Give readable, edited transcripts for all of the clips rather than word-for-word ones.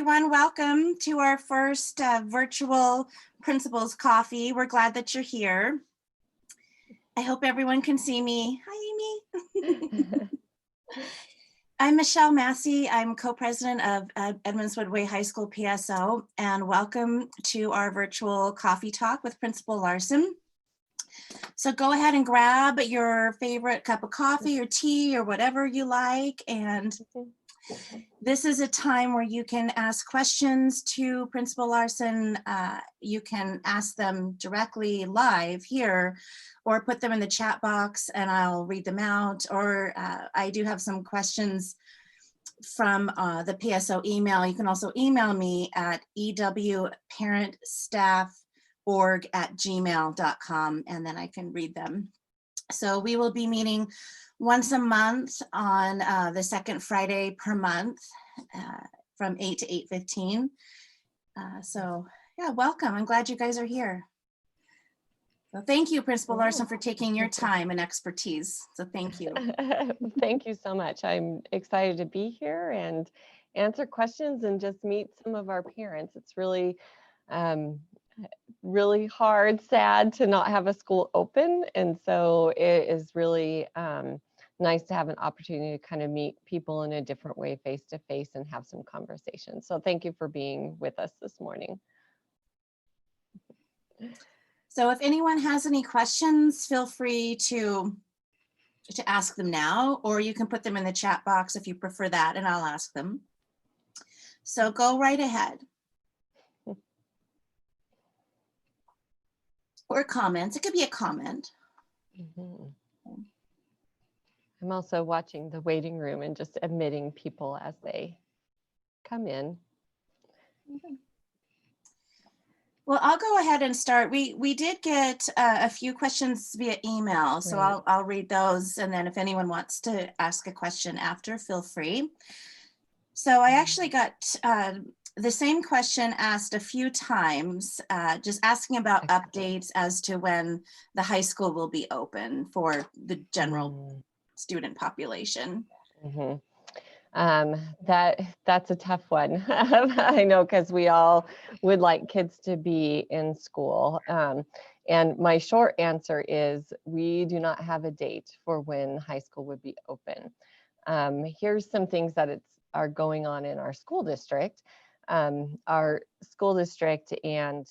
Everyone, welcome to our first virtual Principals Coffee. We're glad that you're here. I hope everyone can see me. Hi, Amy. I'm Michelle Massey. I'm co-president of Edmonds Woodway High School PSO, and welcome to our virtual coffee talk with Principal Larsen. So go ahead and grab your favorite cup of coffee or tea or whatever you like, and this is a time where you can ask questions to Principal Larsen. You can ask them directly live here or put them in the chat box and I'll read them out. Or I do have some questions from the PSO email. You can also email me at ewparentstaff.org@gmail.com and then I can read them. So we will be meeting once a month on the second Friday per month from 8 to 8:15. So yeah, welcome. I'm glad you guys are here. So thank you, Principal Larsen, for taking your time and expertise. So thank you. Thank you so much. I'm excited to be here and answer questions and just meet some of our parents. It's really really hard, sad to not have a school open. And so it is really nice to have an opportunity to kind of meet people in a different way, face to face, and have some conversations. So thank you for being with us this morning. So if anyone has any questions, feel free to ask them now, or you can put them in the chat box if you prefer that, and I'll ask them. So go right ahead. Or comments. It could be a comment. I'm also watching the waiting room and just admitting people as they come in. Well, I'll go ahead and start. We did get a few questions via email, so Right. I'll read those, and then if anyone wants to ask a question after, feel free. So I actually got the same question asked a few times, just asking about updates as to when the high school will be open for the general student population. That's a tough one. I know, because we all would like kids to be in school. And my short answer is we do not have a date for when high school would be open. Here's some things that are going on in our school district. Our school district and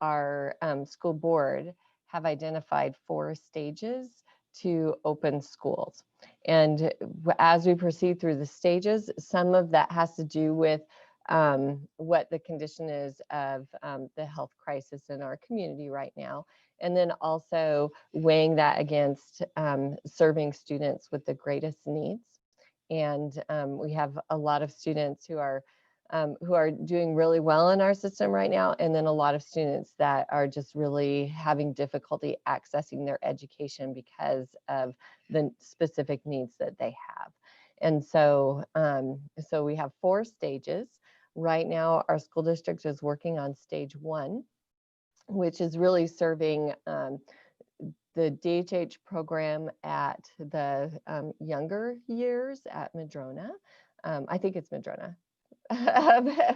our school board have identified 4 stages to open schools. And as we proceed through the stages, some of that has to do with what the condition is of the health crisis in our community right now. And then also weighing that against serving students with the greatest needs. And we have a lot of students who are doing really well in our system right now, and then a lot of students that are just really having difficulty accessing their education because of the specific needs that they have. And so, so we have 4 stages. Right now, our school district is working on stage 1, which is really serving the DHH program at the younger years at Madrona. I think it's Madrona.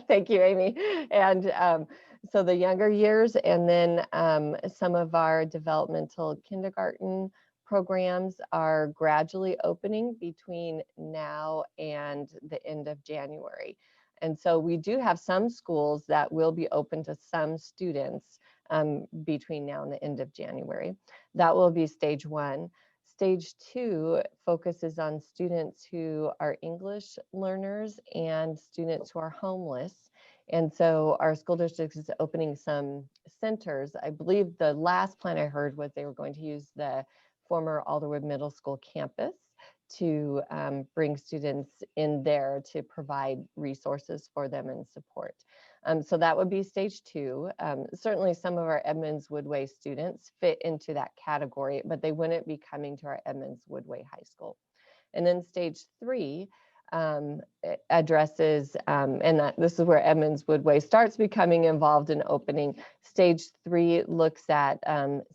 Thank you, Amy. And so the younger years, and then some of our developmental kindergarten programs are gradually opening between now and the end of January. And so we do have some schools that will be open to some students between now and the end of January. That will be stage 1. Stage 2 focuses on students who are English learners and students who are homeless. And so our school district is opening some centers. I believe the last plan I heard was they were going to use the former Alderwood Middle School campus to bring students in there to provide resources for them and support. So that would be stage 2. Certainly some of our Edmonds Woodway students fit into that category, but they wouldn't be coming to our Edmonds Woodway High School. And then stage 3 addresses, and this is where Edmonds Woodway starts becoming involved in opening. Stage 3 looks at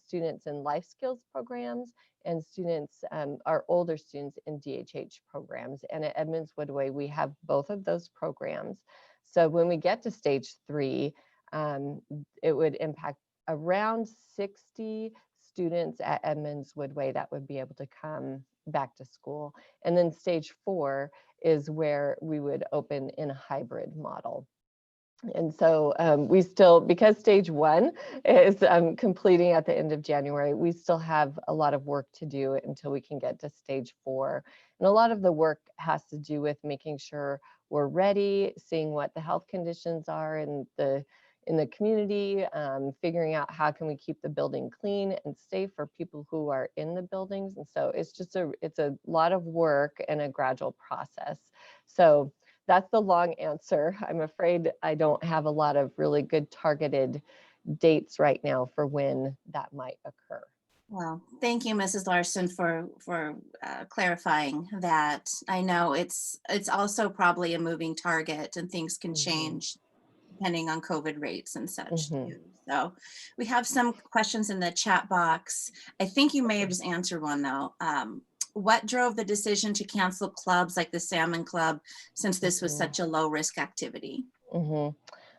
students in life skills programs and students, our older students in DHH programs. And at Edmonds Woodway, we have both of those programs. So when we get to stage 3, it would impact around 60 students at Edmonds Woodway that would be able to come back to school. And then stage 4 is where we would open in a hybrid model. And so we still, because stage 1 is completing at the end of January, we still have a lot of work to do until we can get to stage 4. And a lot of the work has to do with making sure we're ready, seeing what the health conditions are in the community, figuring out how can we keep the building clean and safe for people who are in the buildings. And so it's a lot of work and a gradual process. So that's the long answer. I'm afraid I don't have a lot of really good targeted dates right now for when that might occur. Well, thank you, Mrs. Larsen, for clarifying that. I know it's also probably a moving target, and things can change depending on COVID rates and such too. So we have some questions in the chat box. I think you may have just answered one though. What drove the decision to cancel clubs like the Salmon Club, since this was such a low risk activity?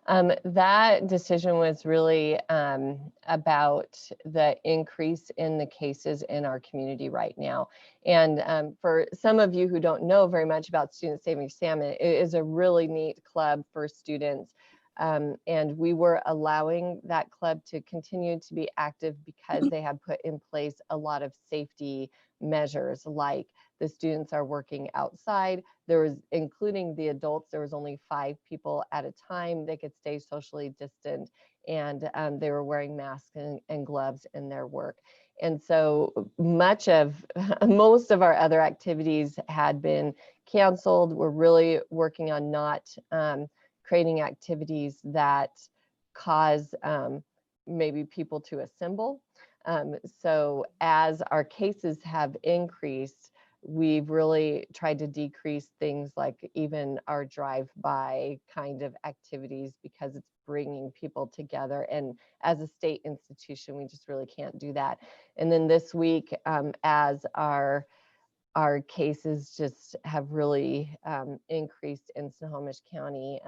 That decision was really about the increase in the cases in our community right now. And for some of you who don't know very much about Student Saving Salmon, it is a really neat club for students. And we were allowing that club to continue to be active because they had put in place a lot of safety measures, like the students are working outside. There was, including the adults, there was only 5 people at a time. They could stay socially distant, and they were wearing masks and gloves in their work. And so most of our other activities had been canceled. We're really working on not creating activities that cause maybe people to assemble. So as our cases have increased, we've really tried to decrease things like even our drive-by kind of activities, because it's bringing people together. And as a state institution, we just really can't do that. And then this week, as our cases just have really increased in Snohomish County.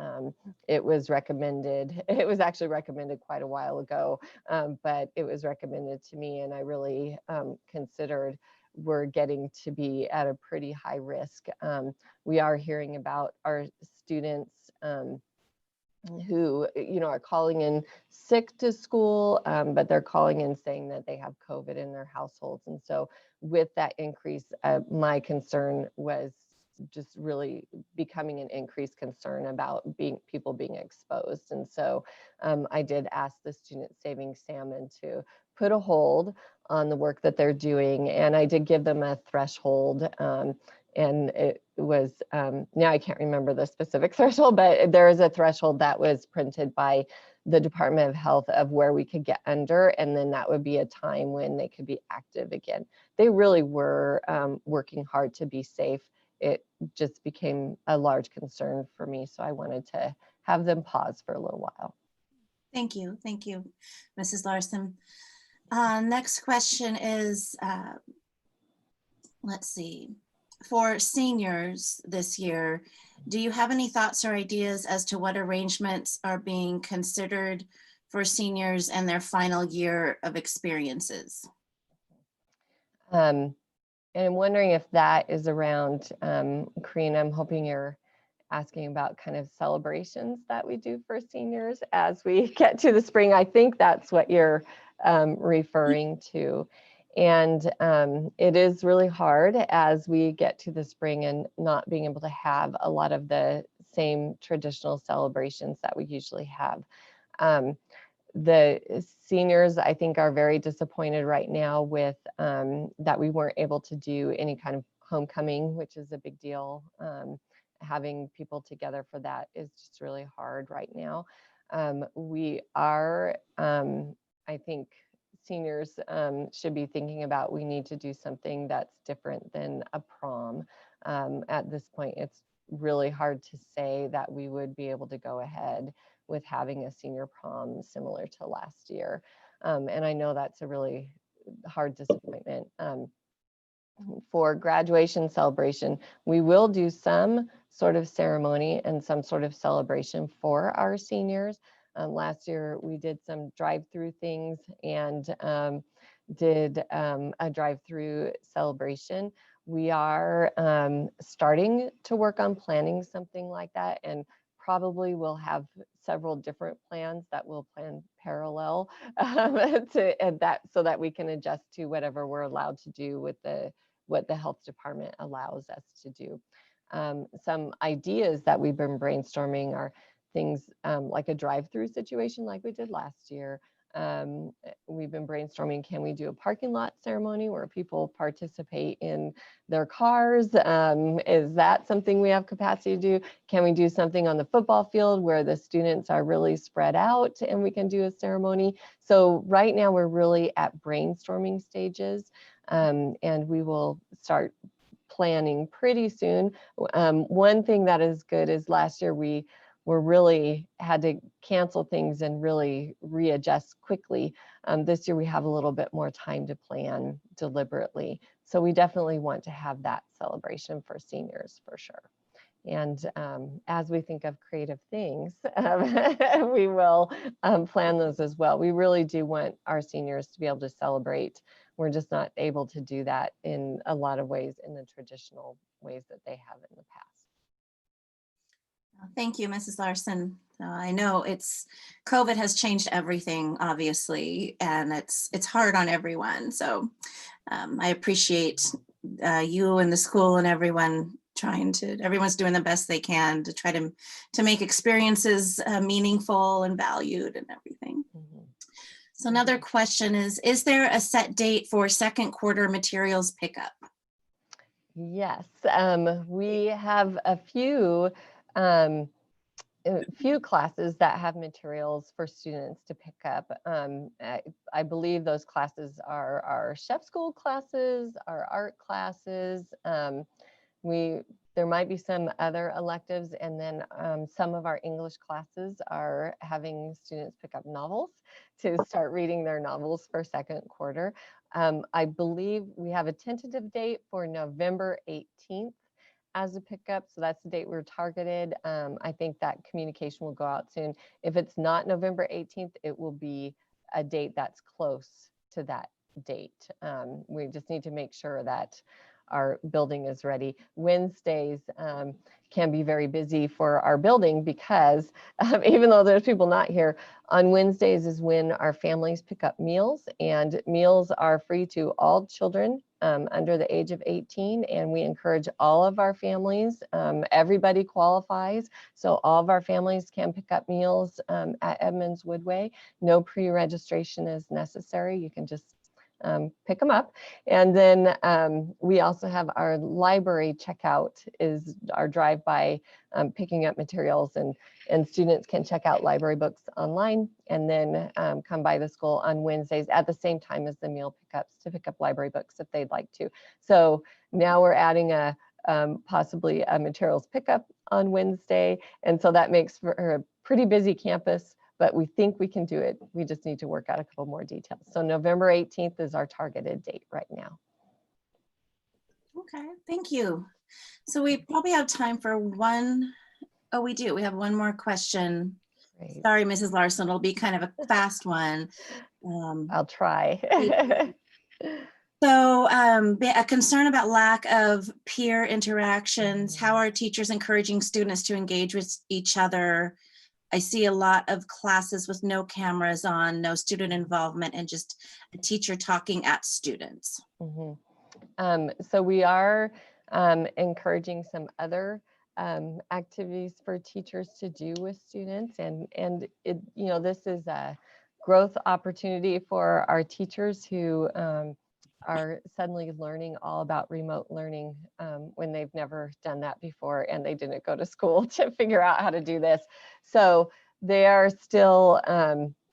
It was actually recommended quite a while ago, but it was recommended to me, and I really considered we're getting to be at a pretty high risk. We are hearing about our students who are calling in sick to school, but they're calling in saying that they have COVID in their households. And so with that increase, my concern was just really becoming an increased concern about people being exposed. And so I did ask the Student Saving Salmon to put a hold on the work that they're doing, and I did give them a threshold. And it was, now I can't remember the specific threshold, but there is a threshold that was printed by the Department of Health of where we could get under, and then that would be a time when they could be active again. They really were working hard to be safe. It just became a large concern for me, so I wanted to have them pause for a little while. Thank you, Mrs. Larsen. Next question is, let's see. For seniors this year, do you have any thoughts or ideas as to what arrangements are being considered for seniors and their final year of experiences? And I'm wondering if that is around, Karina, I'm hoping you're asking about kind of celebrations that we do for seniors as we get to the spring. I think that's what you're referring to. And it is really hard as we get to the spring and not being able to have a lot of the same traditional celebrations that we usually have. The seniors, I think, are very disappointed right now with that we weren't able to do any kind of homecoming, which is a big deal. Having people together for that is just really hard right now. We are, I think, seniors should be thinking about, we need to do something that's different than a prom. At this point, it's really hard to say that we would be able to go ahead with having a senior prom similar to last year. And I know that's a really hard disappointment. for graduation celebration, we will do some sort of ceremony and some sort of celebration for our seniors. Last year, we did some drive-through things and did a drive-through celebration. We are starting to work on planning something like that, and probably we'll have several different plans that we'll plan parallel to that, so that we can adjust to whatever we're allowed to do with what the health department allows us to do. Some ideas that we've been brainstorming are things like a drive-through situation like we did last year. We've been brainstorming, can we do a parking lot ceremony where people participate in their cars? Is that something we have capacity to do? Can we do something on the football field where the students are really spread out and we can do a ceremony? So right now we're really at brainstorming stages, and we will start planning pretty soon. One thing that is good is last year we were really had to cancel things and really readjust quickly. This year we have a little bit more time to plan deliberately. So we definitely want to have that celebration for seniors for sure. And as we think of creative things, we will plan those as well. We really do want our seniors to be able to celebrate. We're just not able to do that in a lot of ways in the traditional ways that they have in the past. Thank you, Mrs. Larsen. I know COVID has changed everything, obviously, and it's hard on everyone. So I appreciate you and the school and everyone everyone's doing the best they can to try to make experiences meaningful and valued and everything. Mm-hmm. So another question is there a set date for second quarter materials pickup? Yes, we have a few classes that have materials for students to pick up. I believe those classes are our chef school classes, our art classes. There might be some other electives, and then some of our English classes are having students pick up novels to start reading their novels for second quarter. I believe we have a tentative date for November 18th as a pickup. So that's the date we're targeted. I think that communication will go out soon. If it's not November 18th, it will be a date that's close to that date. We just need to make sure that our building is ready. Wednesdays can be very busy for our building because even though there's people not here, on Wednesdays is when our families pick up meals, and meals are free to all children under the age of 18, and we encourage all of our families. Everybody qualifies, so all of our families can pick up meals at Edmonds Woodway. No pre-registration is necessary. You can just pick them up. And then we also have our library checkout is our drive-by picking up materials, and students can check out library books online and then come by the school on Wednesdays at the same time as the meal pickups to pick up library books if they'd like to. So now we're adding possibly a materials pickup on Wednesday. And so that makes for a pretty busy campus, but we think we can do it. We just need to work out a couple more details. So November 18th is our targeted date right now. Okay, thank you. So we probably have time for one. Oh, we do. We have one more question. Great. Sorry, Mrs. Larsen, it'll be kind of a fast one. I'll try. So a concern about lack of peer interactions. How are teachers encouraging students to engage with each other? I see a lot of classes with no cameras on, no student involvement, and just a teacher talking at students. Mm-hmm. So we are encouraging some other activities for teachers to do with students, and it, this is a growth opportunity for our teachers who are suddenly learning all about remote learning when they've never done that before, and they didn't go to school to figure out how to do this. So they are still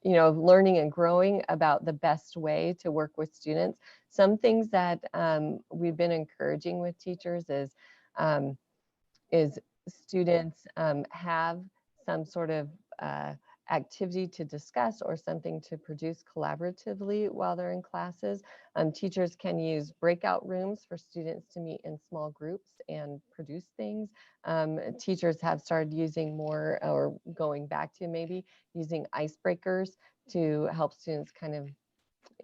learning and growing about the best way to work with students. Some things that we've been encouraging with teachers is students have some sort of activity to discuss or something to produce collaboratively while they're in classes. Teachers can use breakout rooms for students to meet in small groups and produce things. Teachers have started using more, or going back to maybe using icebreakers to help students kind of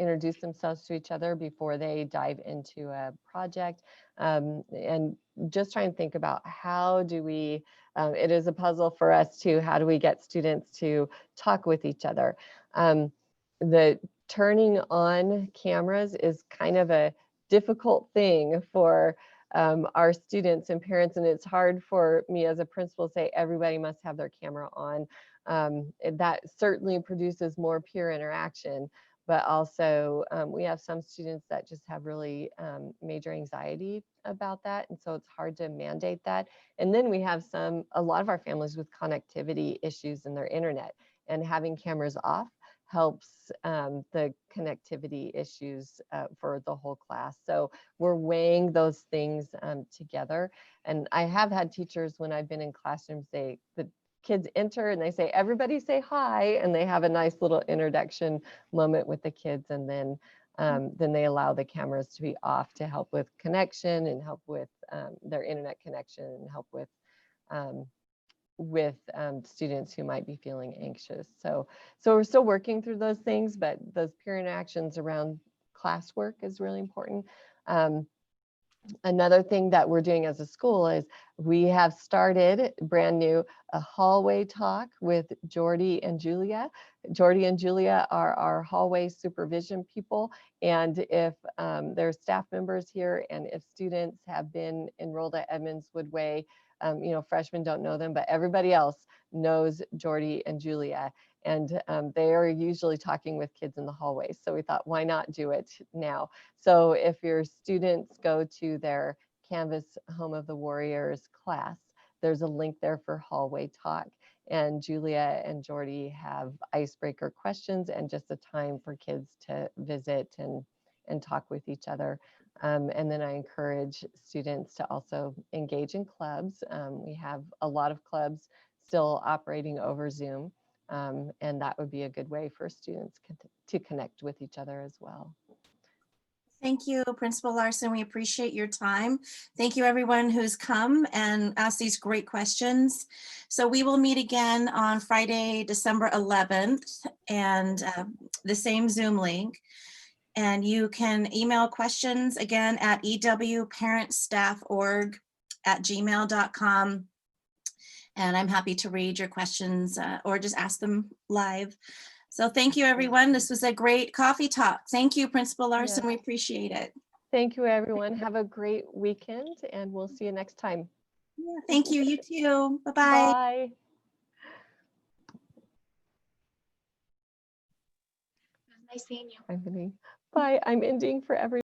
introduce themselves to each other before they dive into a project, and just try and think about how do we, it is a puzzle for us too, how do we get students to talk with each other? The turning on cameras is kind of a difficult thing for our students and parents, and it's hard for me as a principal to say everybody must have their camera on. That certainly produces more peer interaction, but also we have some students that just have really major anxiety about that, and so it's hard to mandate that. And then we have a lot of our families with connectivity issues in their internet, and having cameras off helps the connectivity issues for the whole class. So we're weighing those things together. And I have had teachers, when I've been in classrooms, the kids enter and they say, everybody say hi, and they have a nice little introduction moment with the kids, and then they allow the cameras to be off to help with connection and help with their internet connection, and help with students who might be feeling anxious. So we're still working through those things, but those peer interactions around classwork is really important. Another thing that we're doing as a school is we have started brand new a hallway talk with Jordy and Julia. Jordy and Julia are our hallway supervision people. And if there's staff members here, and if students have been enrolled at Edmonds Woodway, freshmen don't know them, but everybody else knows Jordy and Julia. And they are usually talking with kids in the hallways. So we thought, why not do it now? So if your students go to their Canvas Home of the Warriors class, there's a link there for hallway talk. And Julia and Jordy have icebreaker questions and just a time for kids to visit and talk with each other. And then I encourage students to also engage in clubs. We have a lot of clubs still operating over Zoom. And that would be a good way for students to connect with each other as well. Thank you, Principal Larsen. We appreciate your time. Thank you, everyone who's come and asked these great questions. So we will meet again on Friday, December 11th, and the same Zoom link. And you can email questions again at ewparentstafforg@gmail.com. And I'm happy to read your questions or just ask them live. So thank you, everyone. This was a great coffee talk. Thank you, Principal Larsen. We appreciate it. Thank you, everyone. Have a great weekend, and we'll see you next time. Yeah, thank you. You too. Bye-bye. Bye. Nice seeing you. Bye. I'm ending for everyone.